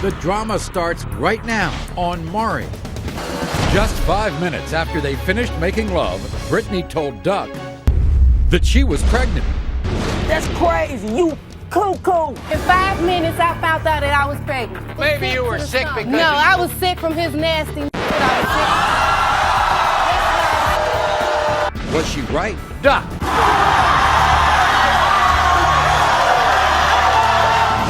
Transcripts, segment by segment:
The drama starts right now on Maury. Just 5 minutes after they finished making love, Brittany told Duck that she was pregnant. That's crazy, you cuckoo. In 5 minutes, I found out that I was pregnant. Maybe you were sick because No, I was sick from his nasty. Was she right? Duck.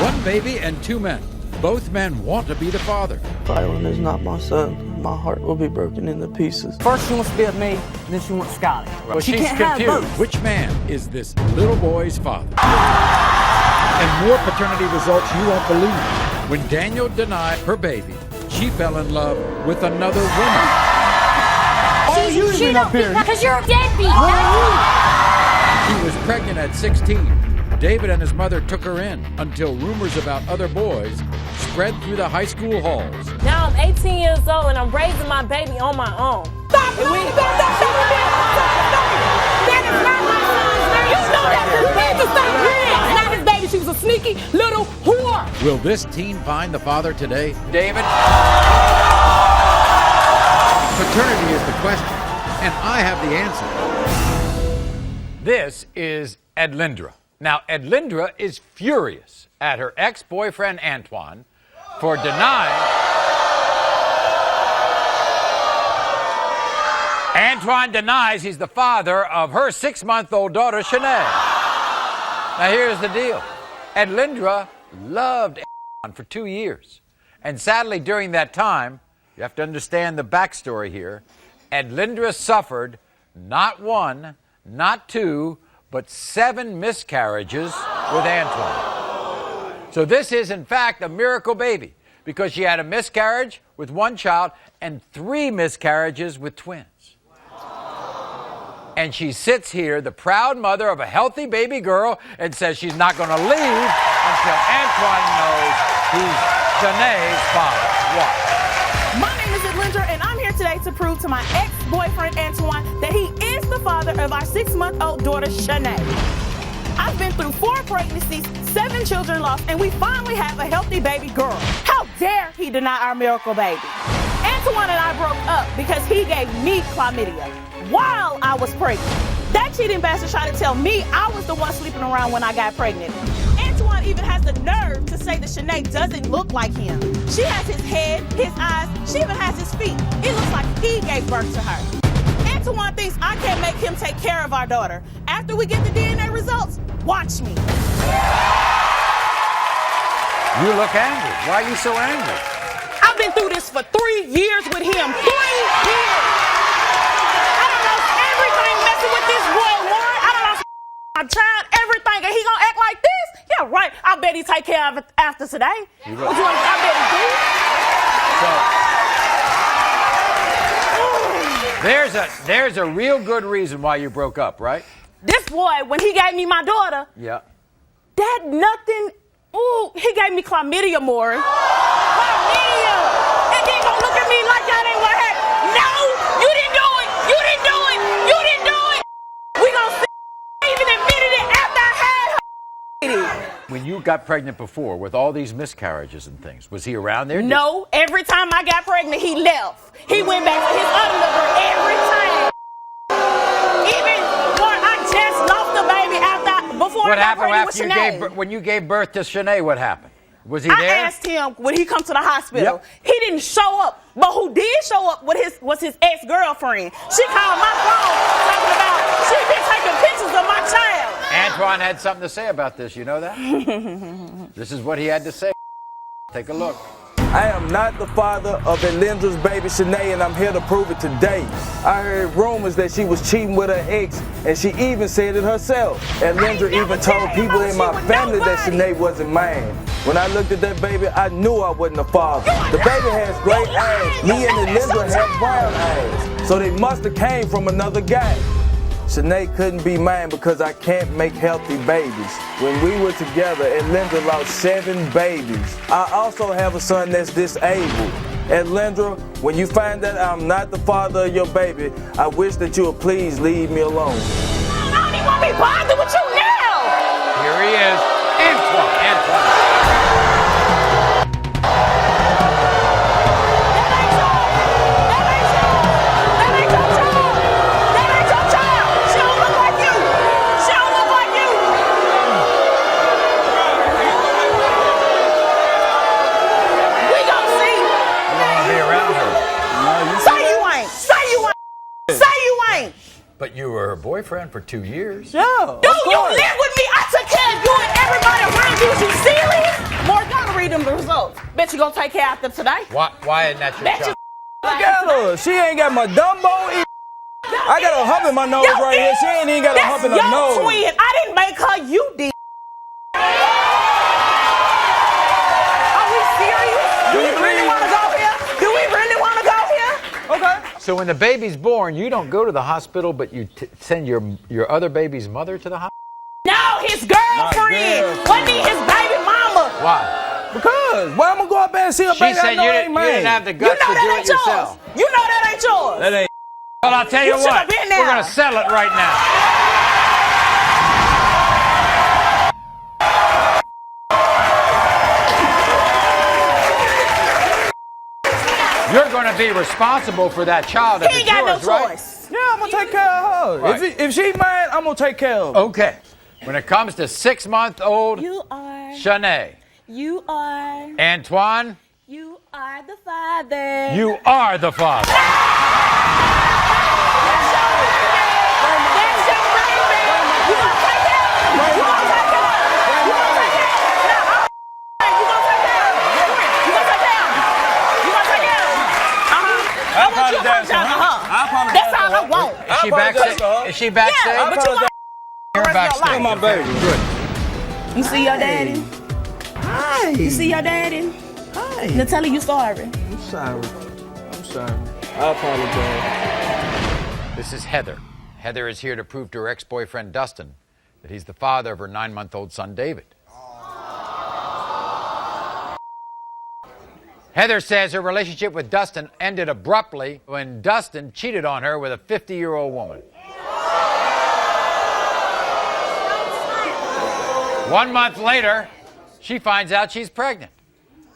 One baby and 2 men. Both men want to be the father. If Edlynn is not my son, my heart will be broken into pieces. First she wants to be with me, then she wants Scotty. Well, she she's can't have confused. both. Which man is this little boy's father? And more paternity results you won't believe. When Daniel denied her baby, she fell in love with another woman. Oh, you been up here? Because you're a deadbeat. She was pregnant at 16. David and his mother took her in until rumors about other boys spread through the high school halls. Now I'm 18 years old and I'm raising my baby on my own. Stop! That is not my son's baby. You know that. It's not his baby. She was a sneaky little whore. Will this teen find the father today? David? Paternity is the question, and I have the answer. This is Edlynndra. Now, Edlynndra is furious at her ex-boyfriend Antwan for denying. Antwan denies he's the father of her 6-month-old daughter, Shanae. Now, here's the deal. Edlynndra loved Antwan for 2 years. And sadly, during that time, you have to understand the backstory here, Edlynndra suffered not 1, not 2, but 7 miscarriages with Antwan. So this is, in fact, a miracle baby because she had a miscarriage with 1 child and 3 miscarriages with twins. And she sits here, the proud mother of a healthy baby girl, and says she's not going to leave until Antwan knows he's Shanae's father. What? My name is Edlynndra, and I'm here today to prove to my ex-boyfriend Antwan that he is the father of our 6-month-old daughter, Shanae. I've been through 4 pregnancies, 7 children lost, and we finally have a healthy baby girl. How dare he deny our miracle baby? Antwan and I broke up because he gave me chlamydia while I was pregnant. That cheating bastard tried to tell me I was the one sleeping around when I got pregnant. Antwan even has the nerve to say that Shanae doesn't look like him. She has his head, his eyes, she even has his feet. It looks like he gave birth to her. Antwan thinks I can't make him take care of our daughter. After we get the DNA results, watch me. You look angry. Why are you so angry? I've been through this for 3 years with him. 3 years. I don't know everything messing with this boy, Warren. I don't know my child, everything, and he gonna act like this? Yeah, right. I bet he take care of it after today. What you want? I bet he do. There's a real good reason why you broke up, right? This boy, when he gave me my daughter, Yeah. that nothing. Ooh, he gave me chlamydia, Maury. Chlamydia. And then gonna look at me like that ain't what happened. No, you didn't do it. You didn't do it. You didn't do it. We gonna see. Even admitted it after I had her. When you got pregnant before with all these miscarriages and things, was he around there? No, every time I got pregnant, he left. He went back to his underwear every time. Even when I just lost the baby before What I got happened pregnant after with Shanae. when you gave birth to Shanae? What happened? Was he I there? asked him when he come to the hospital. Yep. He didn't show up, but who did show up was his ex-girlfriend. She called my phone talking about she been taking pictures of my child. Antwan had something to say about this. You know that? This is what he had to say. Take a look. I am not the father of Edlyndra's baby Shanae, and I'm here to prove it today. I heard rumors that she was cheating with her ex, and she even said it herself. Edlynndra even told people in my family that Shanae wasn't mine. When I looked at that baby, I knew I wasn't a father. The baby has great eyes. Me and Edlynndra have brown eyes, so they must have came from another guy. Shanae couldn't be mine because I can't make healthy babies. When we were together, Edlynndra lost 7 babies. I also have a son that's disabled. Edlynndra, when you find that I'm not the father of your baby, I wish that you would please leave me alone. I don't even want to be bothered with you now. Here he is, Antwan. But you were her boyfriend for 2 years. Yeah. Dude, you live with me. I took care of you and everybody around you. Is you serious? Morgana, read them the results. Bet you gonna take care of them today. Why isn't that your Bet child? Look at her. She ain't got my Dumbo. I got a hump in my nose right here. She ain't even got a hump in her That's nose. your twin. I didn't make her. You did. Are we serious? Do we really want to go here? Do we really want to go here? Okay. So when the baby's born, you don't go to the hospital, but you send your other baby's mother to the hospital? No, his girlfriend. Wasn't he his baby mama? Why? Because why I'm gonna go out there and see a She baby said I know you ain't didn't have the guts to do it yourself. You know that ain't yours. That ain't. Well, I'll tell you You should've what. been there. We're going to settle it right now. You're going to be responsible for that child. He ain't got no choice. Yeah, I'm gonna take care of her. Right. If she mad, I'm gonna take care of her. Okay. When it comes to 6-month-old You are. Shanae, You are. Antwan, You are the father. you are the father. That's all I want. Is she backstage? Is she backstage? Yeah, but you want You're backstage. My baby. Good. You see your daddy? Hi. You see your daddy? Hi. Now tell him you sorry. I'm sorry. I'm sorry. I apologize. This is Heather. Heather is here to prove to her ex-boyfriend Dustin that he's the father of her 9-month-old son David. Heather says her relationship with Dustin ended abruptly when Dustin cheated on her with a 50-year-old woman. 1 month later, she finds out she's pregnant.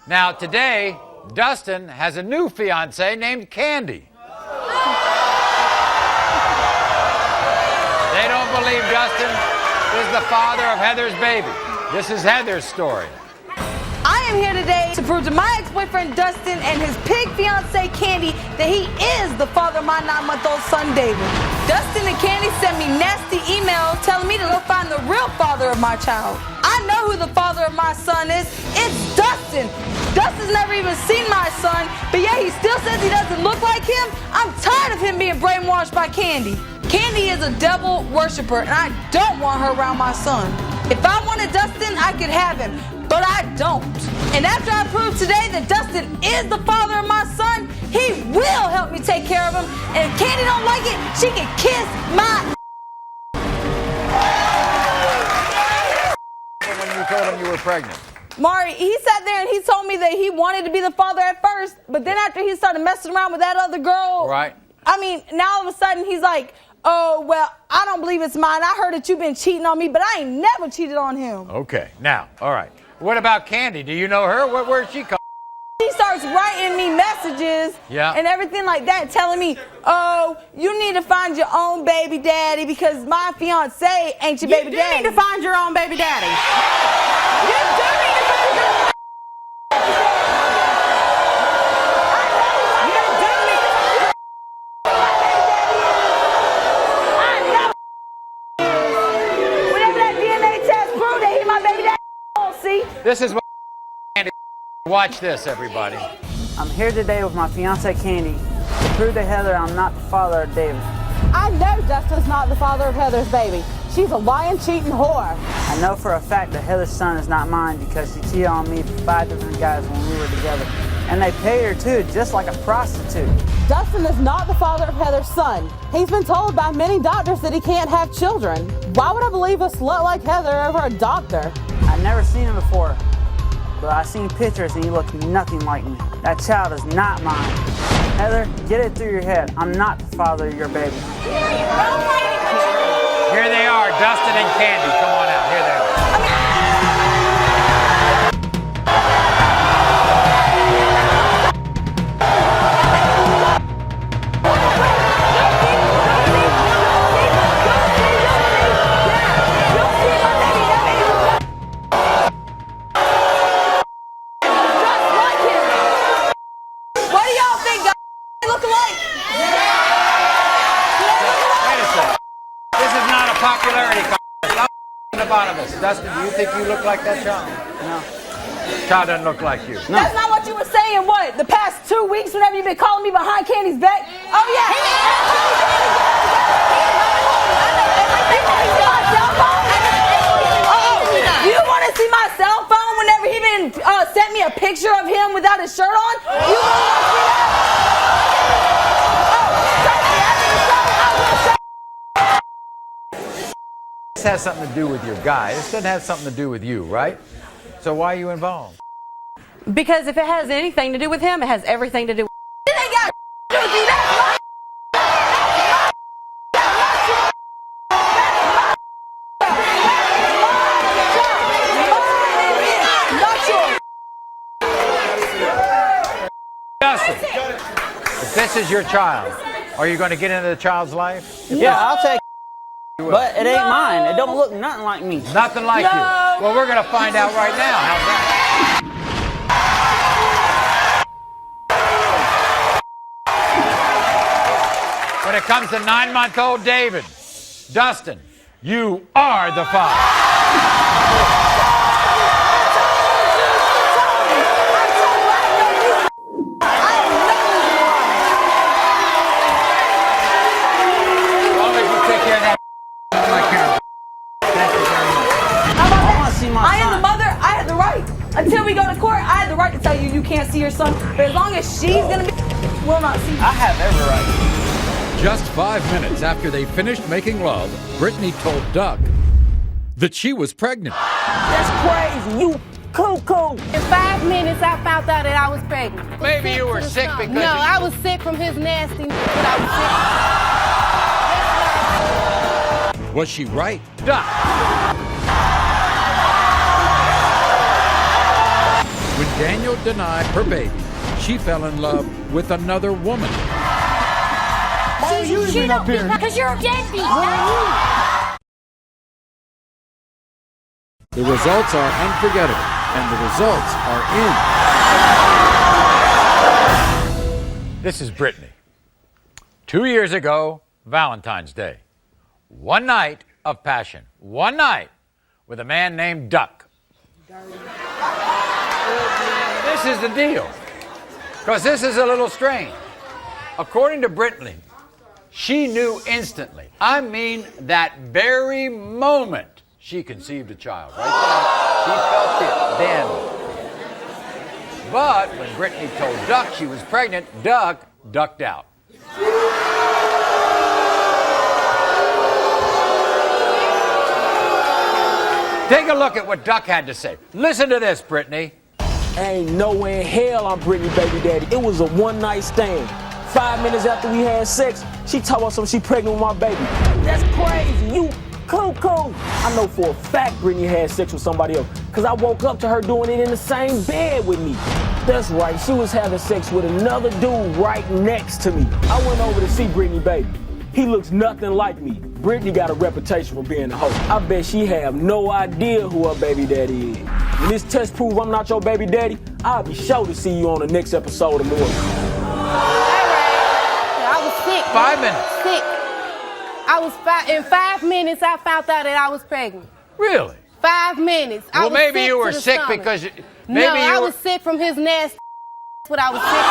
Now today, Dustin has a new fiancée named Candy. They don't believe Dustin is the father of Heather's baby. This is Heather's story. I am here today to prove to my ex-boyfriend Dustin and his pig fiancée Candy that he is the father of my 9-month-old son David. Dustin and Candy sent me nasty emails telling me to go find the real father of my child. I know who the father of my son is. It's Dustin. Dustin's never even seen my son, but yet he still says he doesn't look like him. I'm tired of him being brainwashed by Candy. Candy is a devil worshiper, and I don't want her around my son. If I wanted Dustin, I could have him, but I don't. And after I prove today that Dustin is the father of my son, he will help me take care of him. And if Candy don't like it, she can kiss my... When you told him you were pregnant. Maury, he sat there and he told me that he wanted to be the father at first, but then after he started messing around with that other girl... Right. I mean, now all of a sudden he's like, oh, well, I don't believe it's mine. I heard that you've been cheating on me, but I ain't never cheated on him. Okay, now, all right. What about Candy? Do you know her? Where's she come? He starts writing me messages and everything like that, telling me, oh, you need to find your own baby daddy because my fiance ain't your baby daddy. You need to find your own baby daddy. You do need to find your own This is what Candy. Watch this, everybody. I'm here today with my fiancée Candy to prove to Heather I'm not the father of David. I know Dustin's not the father of Heather's baby. She's a lying, cheating whore. I know for a fact that Heather's son is not mine because she cheated on me with 5 different guys when we were together. And they paid her too, just like a prostitute. Dustin is not the father of Heather's son. He's been told by many doctors that he can't have children. Why would I believe a slut like Heather over a doctor? I've never seen him before, but I've seen pictures and he looks nothing like me. That child is not mine. Heather, get it through your head. I'm not the father of your baby. Here they are, Dustin and Candy. Come on out. Here they are. What do y'all think, guys? They look alike. Wait a second. popularity contest. Stop the bottom of us. Dustin, do you think you look like that child? No. Child doesn't look like you. No. That's not what you were saying, what? The past 2 weeks, whenever you've been calling me behind Candy's back? Oh, yeah. You want to see my cell phone whenever he been sent me a picture of him without his shirt on? You want to see that? This has something to do with your guy. This doesn't have something to do with you, right? So why are you involved? Because if it has anything to do with him, it has everything to do with It ain't got to do with you. Dustin, if this is your child, are you going to get into the child's life? Yeah, I'll take but it ain't mine. It don't look nothing like me. Nothing like you. Well, we're going to find out right now. How's that? When it comes to 9-month-old David, Dustin, you are the father. I am the mother. I had the right. Until we go to court, I had the right to tell you you can't see your son. But as long as she's going to be, we'll not see you. I have every right. Just 5 minutes after they finished making love, Brittany told Duck that she was pregnant. That's crazy. You cuckoo. In 5 minutes, I found out that I was pregnant. Maybe you were sick because... No, I was sick from his nasty, but I was sick. Was she right? Duck. When Daniel denied her baby, she fell in love with another woman. She don't because you're a deadbeat. The results are unforgettable, and the results are in. This is Brittany. 2 years ago, Valentine's Day. One night of passion. One night with a man named Duck. This is the deal. Because this is a little strange. According to Brittany, she knew instantly. I mean, that very moment she conceived a child. Right there. She felt it then. But when Brittany told Duck she was pregnant, Duck ducked out. Take a look at what Duck had to say. Listen to this, Brittany. Ain't no way in hell I'm Brittany baby daddy. It was a one-night stand. 5 minutes after we had sex, she told us she pregnant with my baby. That's crazy. You cuckoo. I know for a fact Brittany had sex with somebody else because I woke up to her doing it in the same bed with me. That's right. She was having sex with another dude right next to me. I went over to see Brittany baby. He looks nothing like me. Brittany got a reputation for being a hoe. I bet she have no idea who her baby daddy is. When this test proves I'm not your baby daddy, I'll be sure to see you on the next episode of Maury. I was sick. 5 minutes. Sick. In 5 minutes, I found out that I was pregnant. Really? 5 minutes. Well, maybe you were sick because... I was sick from his nasty. That's what I was sick from.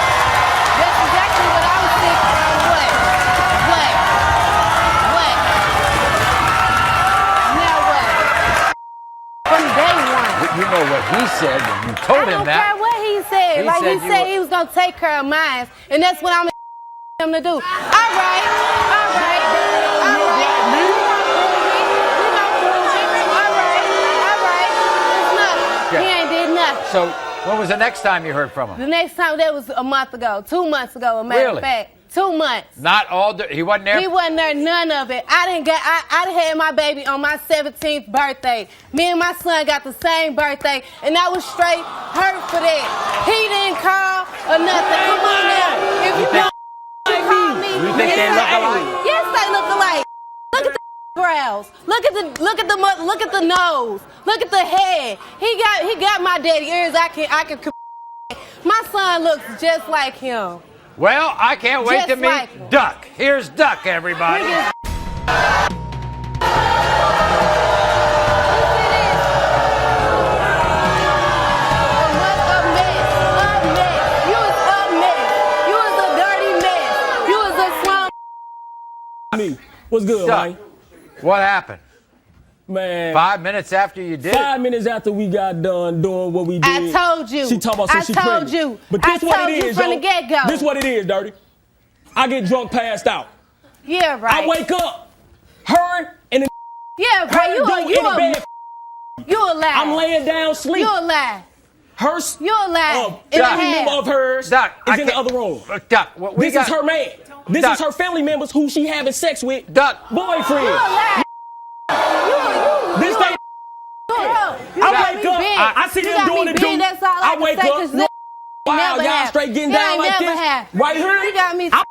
That's exactly what I was sick from. What? Now what? From day one. You know what he said when you told him that. I don't care what he said. He said he was going to take care of mine. And that's what I'm him to do. All right. He ain't did nothing. So, when was the next time you heard from him? The next time, that was a month ago, 2 months ago, a matter of fact. 2 months. Not all, he wasn't there? He wasn't there, none of it. I had my baby on my 17th birthday. Me and my son got the same birthday, and I was straight hurt for that. He didn't call or nothing. Come on now. If you don't call me. You think they look alike? Yes, they look alike. Look at the brows. Look at the nose. Look at the head. He got my daddy ears. I can. My son looks just like him. Well, I can't wait Just to meet like Duck. Here's Duck, everybody. Me. What's good, Duck, man? what happened? Man. 5 minutes after you did 5 minutes after we got done doing what we did. I told you. She talking about some I told you. But this I what told it you is, from yo. the get-go. This what it is, Dirty. I get drunk, passed out. Yeah, right. I wake up, her and the Yeah, her right. You a lie. I'm laying down sleep. You a lie. Her You a lie. family member of hers Duck, is in the other room. Duck, This is her man. This Duck. is her family members who she having sex with. Duck. Boyfriend. You a lie. This thing. I wake up. I see them doing the do. That's all I wake up. Wow, y'all straight getting down like this. Right here. You got me. I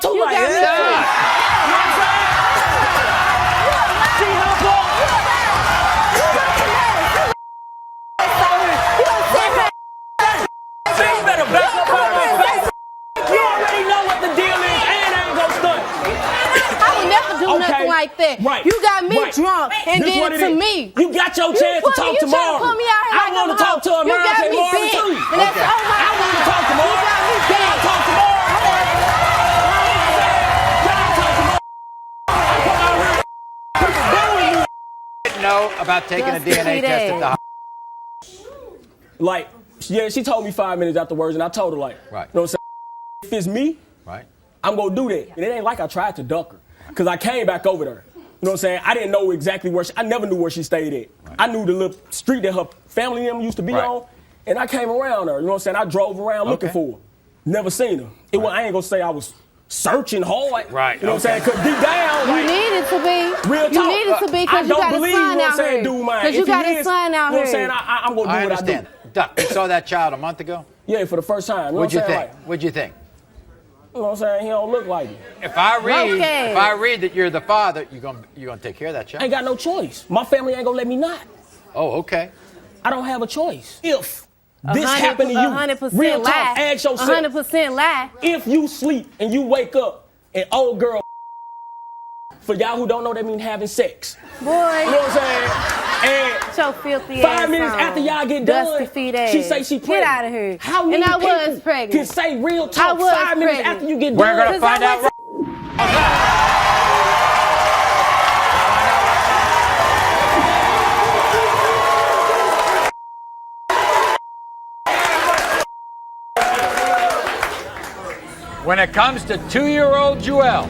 too You like got me. that. You know what I'm saying? See her boy? You better back up on my face. You already know what the deal is, and I ain't gonna stunt. I would never do nothing like that. Right. You got me Right. drunk and This did what it it to is. me. You got your chance to talk you tomorrow. Put me out here I like want to I'm talk to her you tomorrow. got Say me Maury big. too. And that's all my I want to talk tomorrow. You got me big. Y'all talk tomorrow. Y'all talk tomorrow. Didn't know about taking a DNA test at the hospital. Like, yeah, she told me 5 minutes afterwards, and I told her, like, Right. you know what I'm saying? If it's me, Right. I'm going to do that. And it ain't like I tried to duck her, because I came back over there. You know what I'm saying? I didn't know exactly where I never knew where she stayed at. Right. I knew the little street that her family and them used to be Right. on, and I came around her. You know what I'm saying? I drove around looking for her. Never seen her. I ain't going to say I was searching hard. Right. You know what I'm saying? Because deep down, You like, needed to be. real talk. You needed to be I because you don't got a believe, sign you know what out I'm saying, here. dude, man. Because you If he got a is, sign out you know what I'm here. saying? I'm going to do I what I understand. do. Duck, you saw that child a month ago? Yeah, for the first time. You know What'd you what I'm saying? think? What'd you think? You know what I'm saying? He don't look like me. If I Okay. read that you're the father, you're gonna take care of that I child. ain't got no choice. My family ain't gonna let me not. Oh, okay. I don't have a choice. If this happened to you, 100% real talk, lie. ask yourself. 100% lie. If you sleep and you wake up and old girl, for y'all who don't know, that mean having sex. Boy. You know what I'm saying? And Get your filthy 5 ass minutes on. after y'all get Dusty done, feet ass. she say she pregnant. Get out of here. How many And I was people pregnant. can say real I talk was 5 minutes pregnant. after you get We're done? gonna 'Cause find I out. went When it comes to 2-year-old Joelle,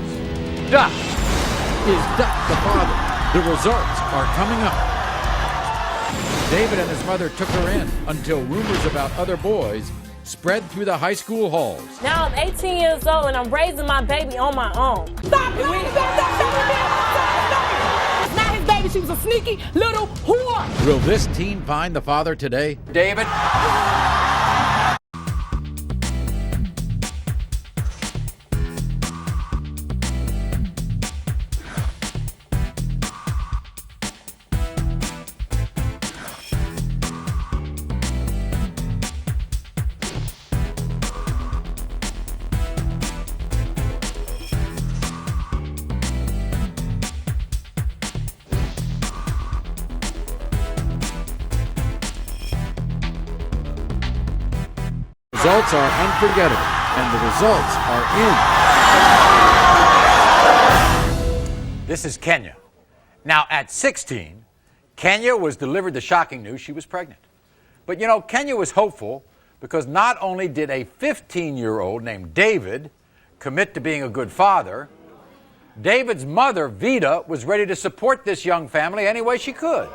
Duck. Is Duck the father? The results are coming up. David and his mother took her in until rumors about other boys spread through the high school halls. Now I'm 18 years old and I'm raising my baby on my own. Stop it! It's not his baby. She was a sneaky little whore. Will this teen find the father today? David? Results are unforgettable, and the results are in. This is Kenya. Now, at 16, Kenya was delivered the shocking news she was pregnant. But you know, Kenya was hopeful because not only did a 15-year-old named David commit to being a good father, David's mother, Vida, was ready to support this young family any way she could.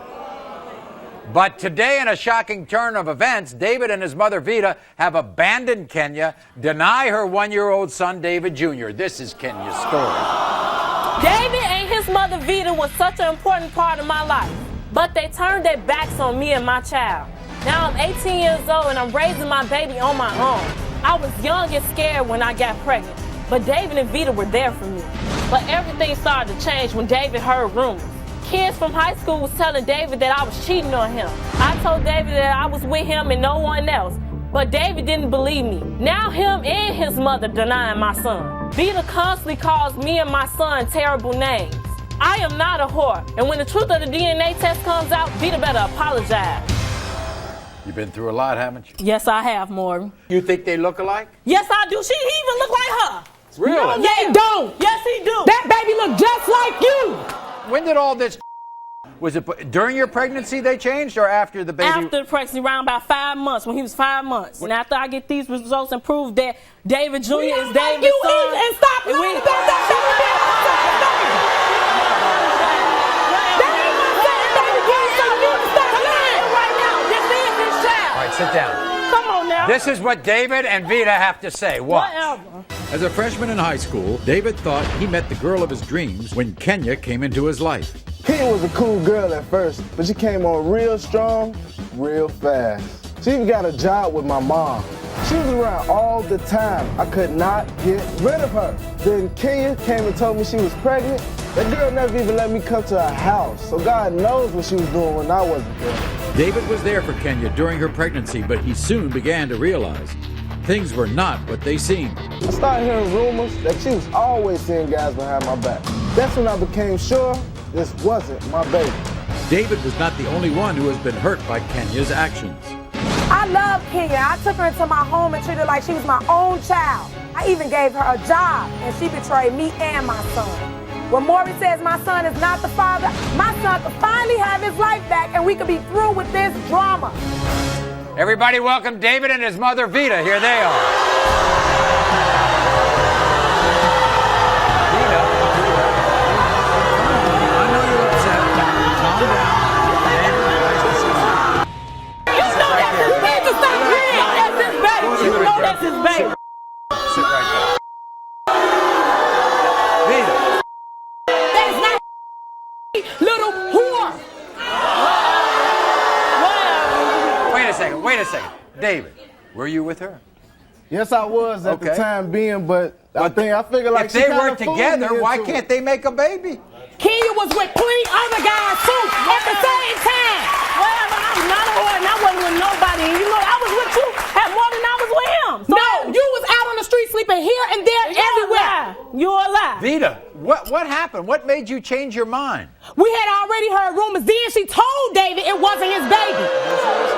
But today, in a shocking turn of events, David and his mother, Vida, have abandoned Kenya, deny her 1-year-old son, David Jr. This is Kenya's story. David and his mother Vida was such an important part of my life, but they turned their backs on me and my child. Now I'm 18 years old and I'm raising my baby on my own. I was young and scared when I got pregnant, but David and Vida were there for me. But everything started to change when David heard rumors. Kids from high school was telling David that I was cheating on him. I told David that I was with him and no one else. But David didn't believe me. Now him and his mother denying my son. Vita constantly calls me and my son terrible names. I am not a whore. And when the truth of the DNA test comes out, Vita better apologize. You've been through a lot, haven't you? Yes, I have, Maury. You think they look alike? Yes, I do. He even look like her. Really? No, they don't. Yes, he do. That baby look just like you. When did all this... Was it during your pregnancy they changed or after the baby? After the pregnancy, around about 5 months, when he was 5 months. And after I get these results and prove that David Jr. is David's son. And stop lying about that All right, sit down. Come on now. This is what David and Vita have to say. What? Whatever. As a freshman in high school, David thought he met the girl of his dreams when Kenya came into his life. Kenya was a cool girl at first, but she came on real strong, real fast. She even got a job with my mom. She was around all the time. I could not get rid of her. Then Kenya came and told me she was pregnant. That girl never even let me come to her house, so God knows what she was doing when I wasn't there. David was there for Kenya during her pregnancy, but he soon began to realize things were not what they seemed. I started hearing rumors that she was always seeing guys behind my back. That's when I became sure this wasn't my baby. David was not the only one who has been hurt by Kenya's actions. I love Kenya. I took her into my home and treated her like she was my own child. I even gave her a job, and she betrayed me and my son. When Maury says my son is not the father, my son could finally have his life back, and we could be through with this drama. Everybody welcome David and his mother, Vita. Here they are. Vita. I know you're upset. Calm down. You know that's his baby. Stop playing. That's his baby. You know that's his baby. Sit right there. Vita. That's not little whore. Wait a second. David, were you with her? Yes, I was at the time being, but I figure like if they were together, why can't they make a baby? Kenya was with plenty other guys too at the same time. Whatever, I'm not a whore and I wasn't with nobody. And you know, I was with you at more than I was with him. So no, you was out on the street sleeping here and there, everywhere. You're a lie. Vita, what happened? What made you change your mind? We had already heard rumors. Then she told David it wasn't his baby.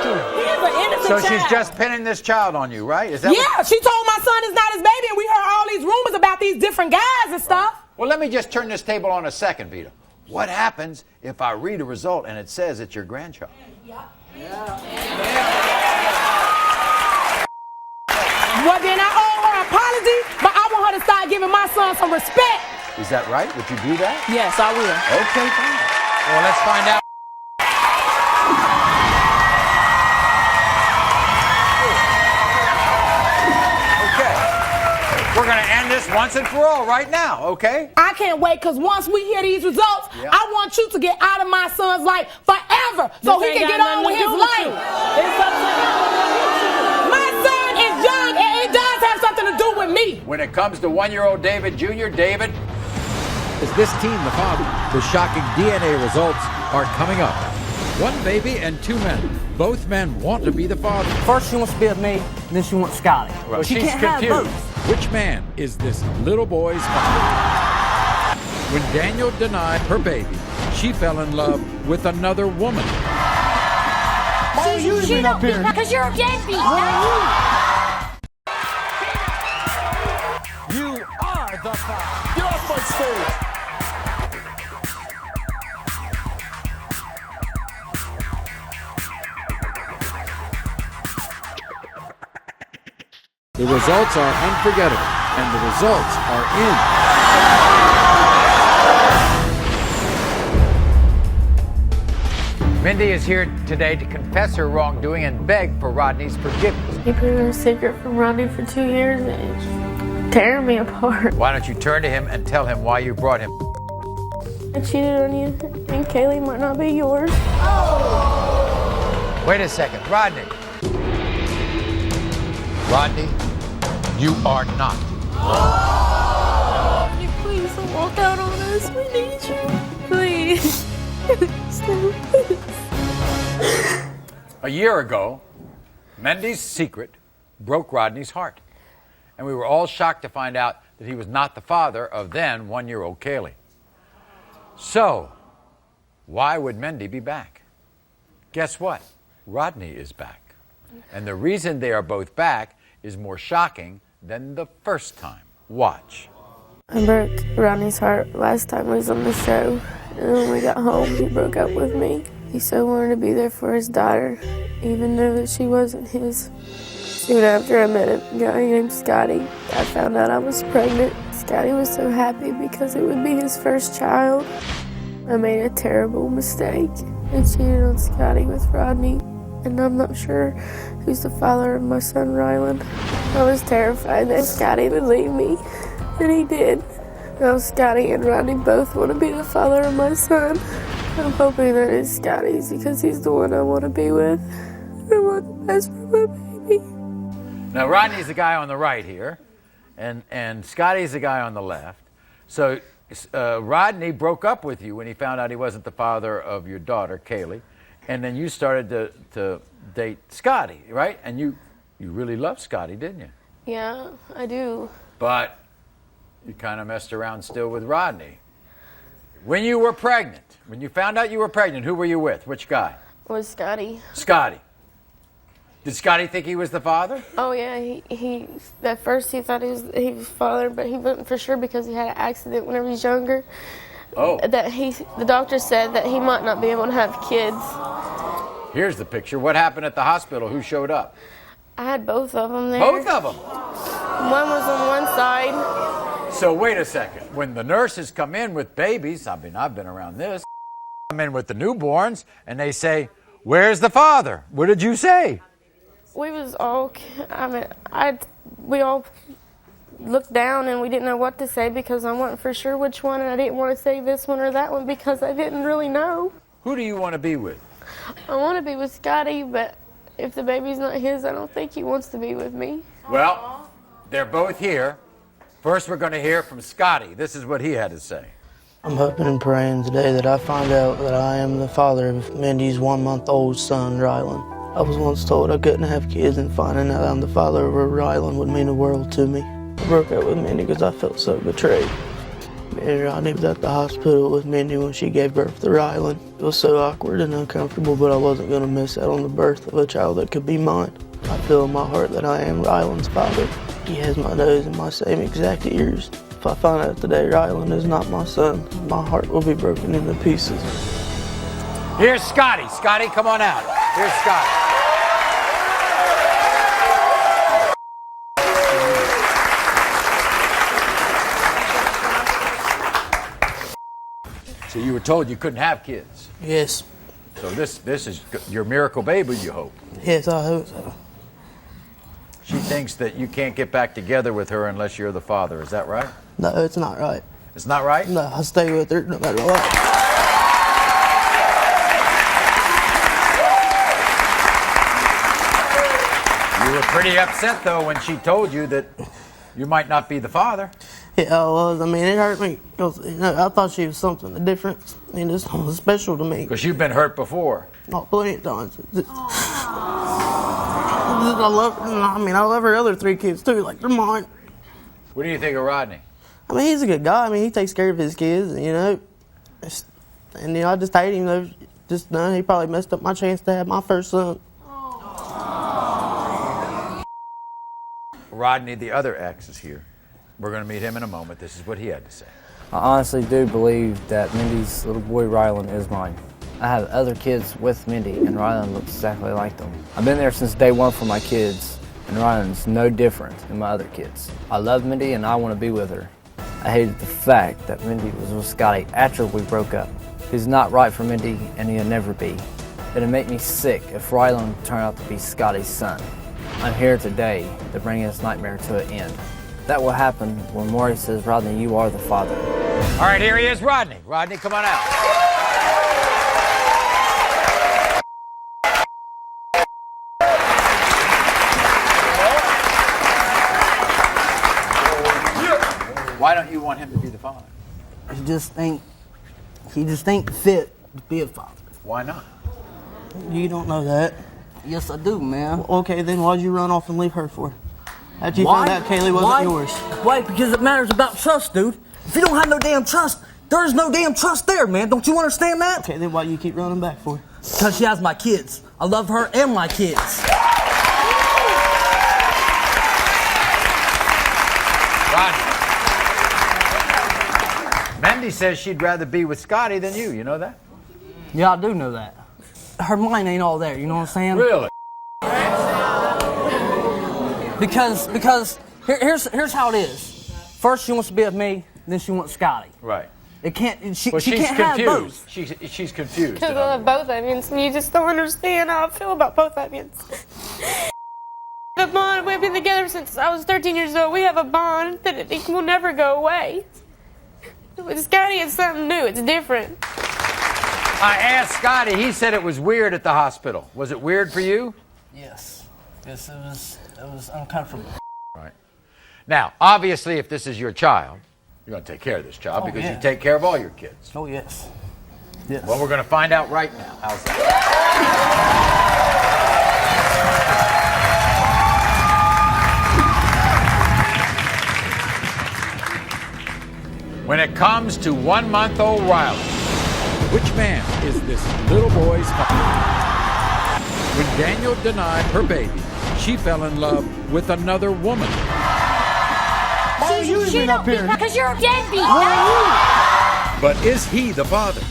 He is an innocent So child. she's just pinning this child on you, right? Is that She told my son is not his baby, and we heard all these rumors about these different guys and stuff. Well, let me just turn this table on a second, Vita. What happens if I read a result and it says it's your grandchild? Well, then I owe her an apology, but I want her to start giving my son some respect. Is that right? Would you do that? Yes, I will. Okay, fine. Well, let's find out. We're going to end this once and for all right now, okay? I can't wait, because once we hear these results, I want you to get out of my son's life forever so he can get on with his life. It's up to him. My son is young, and it does have something to do with me. When it comes to 1-year-old David Jr., David, Is this teen the father? The shocking DNA results are coming up. One baby and 2 men. Both men want to be the father. First she wants to be with me, then she wants Scotty. Well, she she's can't have confused. both. Which man is this little boy's father? When Daniel denied her baby, she fell in love with another woman. Why are you even up here? Because you're a deadbeat. You are the father. Get off my stage. The results are unforgettable, and the results are in. Mendy is here today to confess her wrongdoing and beg for Rodney's forgiveness. He put a secret from Rodney for 2 years and it's tearing me apart. Why don't you turn to him and tell him why you brought him? I cheated on you, and Kaylee might not be yours. Wait a second, Rodney. Rodney, you are not. Can you please don't walk out on us? We need you. Please. A year ago, Mendy's secret broke Rodney's heart. And we were all shocked to find out that he was not the father of then 1-year-old Kaylee. So, why would Mendy be back? Guess what? Rodney is back. And the reason they are both back is more shocking than the first time. Watch. I broke Rodney's heart last time he was on the show. And when we got home, he broke up with me. He so wanted to be there for his daughter, even though that she wasn't his. Soon after I met a guy named Scotty, I found out I was pregnant. Scotty was so happy because it would be his first child. I made a terrible mistake and cheated on Scotty with Rodney. And I'm not sure who's the father of my son, Rylan. I was terrified that Scotty would leave me, and he did. Now Scotty and Rodney both want to be the father of my son. I'm hoping that it's Scotty's because he's the one I want to be with. I want the best for my baby. Now, Rodney's the guy on the right here, and Scotty's the guy on the left. So Rodney broke up with you when he found out he wasn't the father of your daughter, Kaylee, and then you started to date Scotty, right? And you really loved Scotty, didn't you? Yeah, I do. But you kind of messed around still with Rodney. When you were pregnant, when you found out you were pregnant, who were you with? Which guy? Was Scotty. Scotty. Did Scotty think he was the father? Oh yeah, he at first he thought he was father, but he wasn't for sure because he had an accident whenever he was younger. Oh. That the doctor said that he might not be able to have kids. Here's the picture. What happened at the hospital? Who showed up? I had both of them there. Both of them? One was on one side. So wait a second. When the nurses come in with babies, I've been around this, come in with the newborns, and they say, "Where's the father?" What did you say? We was all, we all looked down and we didn't know what to say because I wasn't for sure which one, and I didn't want to say this one or that one because I didn't really know. Who do you want to be with? I want to be with Scotty, but if the baby's not his, I don't think he wants to be with me. Well, they're both here. First, we're going to hear from Scotty. This is what he had to say. I'm hoping and praying today that I find out that I am the father of Mendy's 1-month-old son, Rylan. I was once told I couldn't have kids, and finding out I'm the father of Rylan would mean the world to me. I broke up with Mendy because I felt so betrayed. Me and Rodney was at the hospital with Mendy when she gave birth to Rylan. It was so awkward and uncomfortable, but I wasn't going to miss out on the birth of a child that could be mine. I feel in my heart that I am Rylan's father. He has my nose and my same exact ears. If I find out today Rylan is not my son, my heart will be broken into pieces. Here's Scotty. Scotty, come on out. Here's Scotty. So you were told you couldn't have kids. Yes. So this is your miracle baby, you hope. Yes, I hope so. She thinks that you can't get back together with her unless you're the father. Is that right? No, it's not right. It's not right? No, I'll stay with her no matter what. You were pretty upset, though, when she told you that you might not be the father. Yeah, I was. I mean, it hurt me. I thought she was something different. I mean, this was special to me. Because you've been hurt before. Not plenty of times. I love her. I mean, I love her other 3 kids, too. Like, they're mine. What do you think of Rodney? I mean, he's a good guy. I mean, he takes care of his kids, and, I just hate him. He probably messed up my chance to have my first son. Rodney, the other ex, is here. We're going to meet him in a moment. This is what he had to say. I honestly do believe that Mendy's little boy Rylan is mine. I have other kids with Mendy, and Rylan looks exactly like them. I've been there since day one for my kids, and Rylan's no different than my other kids. I love Mendy, and I want to be with her. I hated the fact that Mendy was with Scotty after we broke up. He's not right for Mendy, and he'll never be. It'd make me sick if Rylan turned out to be Scotty's son. I'm here today to bring this nightmare to an end. That will happen when Maury says, "Rodney, you are the father." All right, here he is, Rodney. Rodney, come on out. Why don't you want him to be the father? He just ain't fit to be a father. Why not? You don't know that. Yes, I do, man. Okay, then why'd you run off and leave her for? After you found out Kaylee wasn't yours. Why? Because it matters about trust, dude. If you don't have no damn trust, there's no damn trust there, man. Don't you understand that? Okay, then why do you keep running back for? Because she has my kids. I love her and my kids. Rodney. Mendy says she'd rather be with Scotty than you. You know that? Yeah, I do know that. Her mind ain't all there, you know what I'm saying? Really? Because here's how it is. First she wants to be with me, then she wants Scotty. Right. It can't. She Well, she's can't confused. have both. She's confused. Because I love both onions, and you just don't understand how I feel about both onions. The bond, we've been together since I was 13 years old. We have a bond that it will never go away. With Scotty, it's something new. It's different. I asked Scotty. He said it was weird at the hospital. Was it weird for you? Yes. Yes, it was uncomfortable. Right. Now, obviously, if this is your child, you're going to take care of this child because you take care of all your kids. Oh, yes. Yes. Well, we're going to find out right now. How's that? When it comes to 1-month-old Riley, which man is this little boy's father? When Daniel denied her baby, she fell in love with another woman. Why are you even up here? Because you're a deadbeat. But is he the father?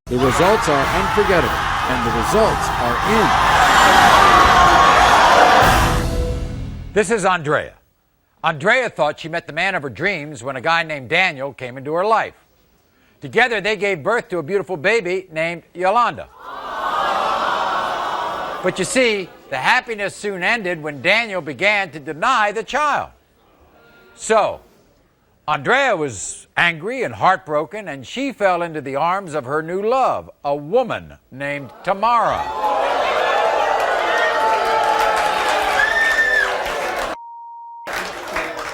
The results are unforgettable, and the results are in. This is Andrea. Andrea thought she met the man of her dreams when a guy named Daniel came into her life. Together, they gave birth to a beautiful baby named Yolanda. But you see, the happiness soon ended when Daniel began to deny the child. So, Andrea was angry and heartbroken, and she fell into the arms of her new love, a woman named Tamara.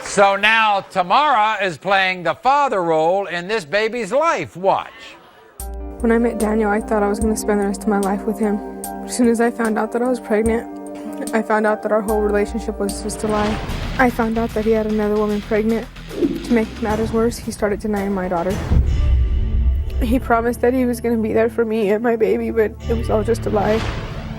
So now Tamara is playing the father role in this baby's life. Watch. When I met Daniel, I thought I was going to spend the rest of my life with him. As soon as I found out that I was pregnant, I found out that our whole relationship was just a lie. I found out that he had another woman pregnant. To make matters worse, he started denying my daughter. He promised that he was going to be there for me and my baby, but it was all just a lie.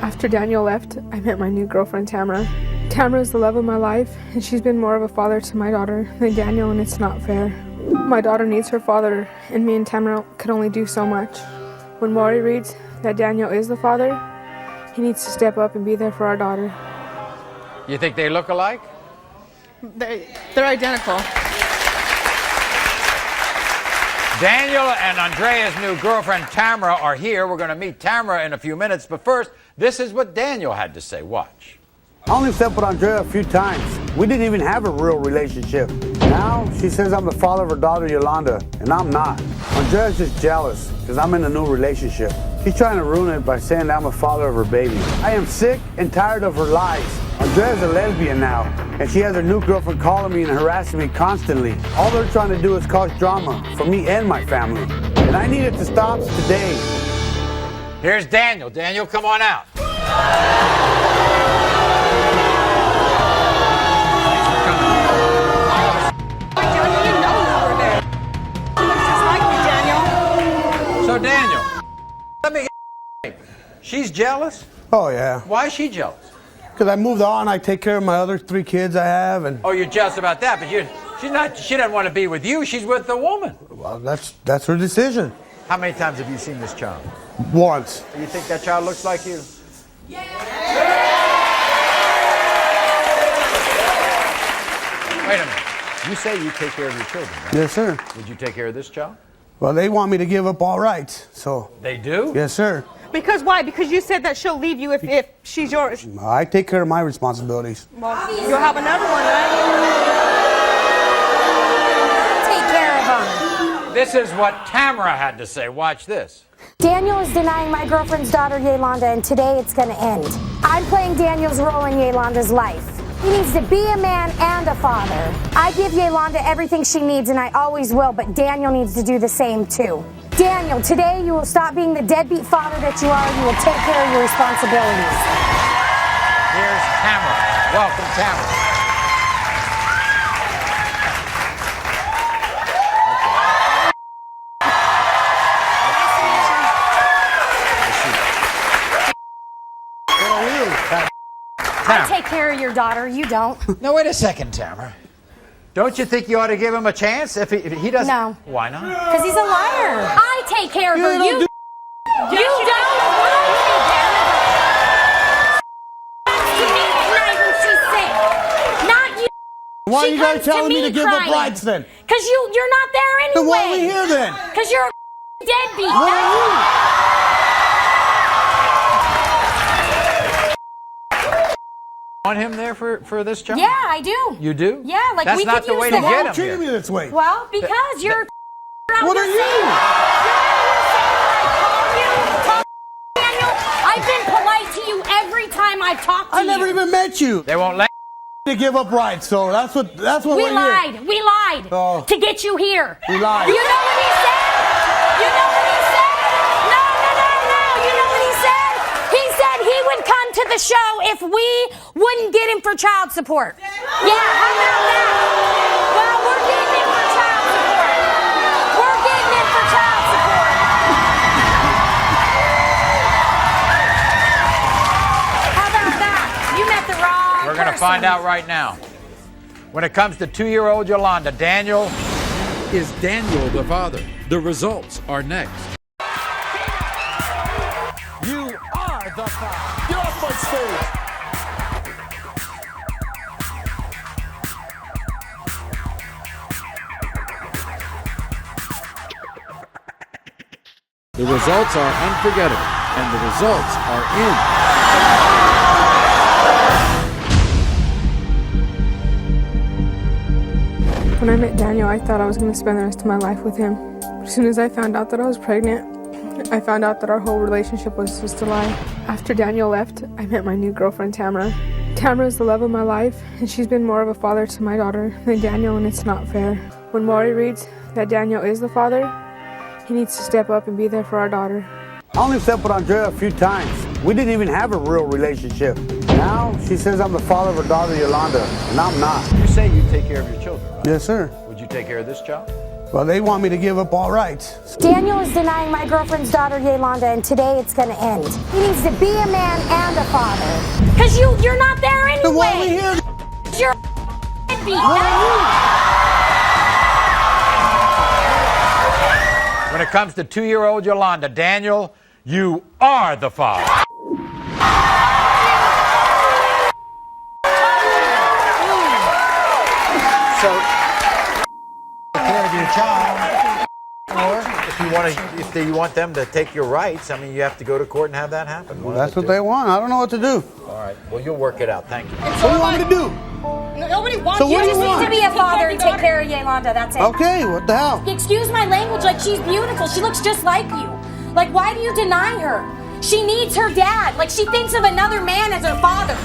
After Daniel left, I met my new girlfriend, Tamara. Tamara is the love of my life, and she's been more of a father to my daughter than Daniel, and it's not fair. My daughter needs her father, and me and Tamara could only do so much. When Maury reads that Daniel is the father, he needs to step up and be there for our daughter. You think they look alike? They're identical. Daniel and Andrea's new girlfriend, Tamara, are here. We're going to meet Tamara in a few minutes. But first, this is what Daniel had to say. Watch. I only slept with Andrea a few times. We didn't even have a real relationship. Now, she says I'm the father of her daughter, Yolanda, and I'm not. Andrea's just jealous because I'm in a new relationship. She's trying to ruin it by saying that I'm a father of her baby. I am sick and tired of her lies. Andrea's a lesbian now, and she has her new girlfriend calling me and harassing me constantly. All they're trying to do is cause drama for me and my family. And I need it to stop today. Here's Daniel. Daniel, come on out. So, Daniel, let me get she's jealous? Oh, yeah. Why is she jealous? Because I moved on, I take care of my other 3 kids I have, and... Oh, you're jealous about that, but she doesn't want to be with you. She's with the woman. Well, that's her decision. How many times have you seen this child? Once. Do you think that child looks like you? Yeah. Wait a minute. You say you take care of your children, right? Yes, sir. Would you take care of this child? Well, they want me to give up all rights, so... They do? Yes, sir. Because why? Because you said that she'll leave you if she's yours. I take care of my responsibilities. Well, you'll have another one, right? Take care of him. This is what Tamara had to say. Watch this. Daniel is denying my girlfriend's daughter, Yolanda, and today it's going to end. I'm playing Daniel's role in Yolanda's life. He needs to be a man and a father. I give Yolanda everything she needs, and I always will, but Daniel needs to do the same too. Daniel, today you will stop being the deadbeat father that you are, and you will take care of your responsibilities. Here's Tamara. Welcome, Tamara. I take care of your daughter, you don't. No, wait a second, Tamara. Don't you think you ought to give him a chance if he doesn't? No. Why not? Because he's a liar. I take care of her. You don't. Why are you guys telling me to give up rights then? Because you're not there anyway. Then why are we here then? Because you're a deadbeat. Where are you? Want him there for this job? Yeah, I do. You do? Yeah, like that's we not could the use way the to get him. Why treating me here. this way? Well, because you're. What are you? I've been polite to you every time I've talked to you. I never even met you. They won't let to give up rights, so that's what we we're lied. here. We lied to get you here. We lied. You know what he said? You know what he said? No. You know what he said? He said he would come to the show if we wouldn't get him for child support. Yeah, how about that? Well, we're getting him for child support. We're getting him for child support. How about that? You met the wrong We're going to find out right now. When it comes to 2-year-old Yolanda, Daniel. Is Daniel the father? The results are next. You are the father. Get off my stage. The results are unforgettable, and the results are in. When I met Daniel, I thought I was going to spend the rest of my life with him. As soon as I found out that I was pregnant, I found out that our whole relationship was just a lie. After Daniel left, I met my new girlfriend, Tamara. Tamara is the love of my life, and she's been more of a father to my daughter than Daniel, and it's not fair. When Maury reads that Daniel is the father, he needs to step up and be there for our daughter. I only slept with Andrea a few times. We didn't even have a real relationship. Now she says I'm the father of her daughter, Yolanda, and I'm not. You say you take care of your children, right? Yes, sir. Would you take care of this child? Well, they want me to give up all rights. Daniel is denying my girlfriend's daughter, Yolanda, and today it's going to end. He needs to be a man and a father. Because you're not there anyway. Then why are we here? You're a deadbeat. When it comes to 2-year-old Yolanda, Daniel, you are the father. So, take care of your child, or if you want them to take your rights, I mean, you have to go to court and have that happen. Well, that's what they want. I don't know what to do. All right. Well, you'll work it out. Thank you. What do you want me to do? Nobody wants So you. what do you just want? need to be a father and take care of Yolanda, that's it. Okay, what the hell? Excuse my language, like she's beautiful. She looks just like you. Like, why do you deny her? She needs her dad. Like, she thinks of another man as her father.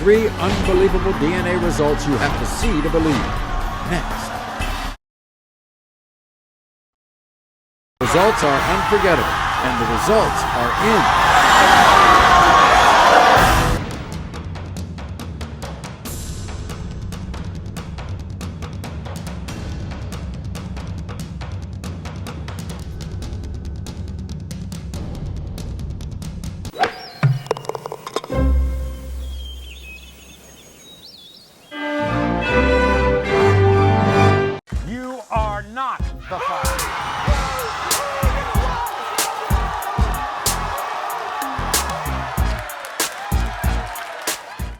3 unbelievable DNA results you have to see to believe. Next. Results are unforgettable, and the results are in.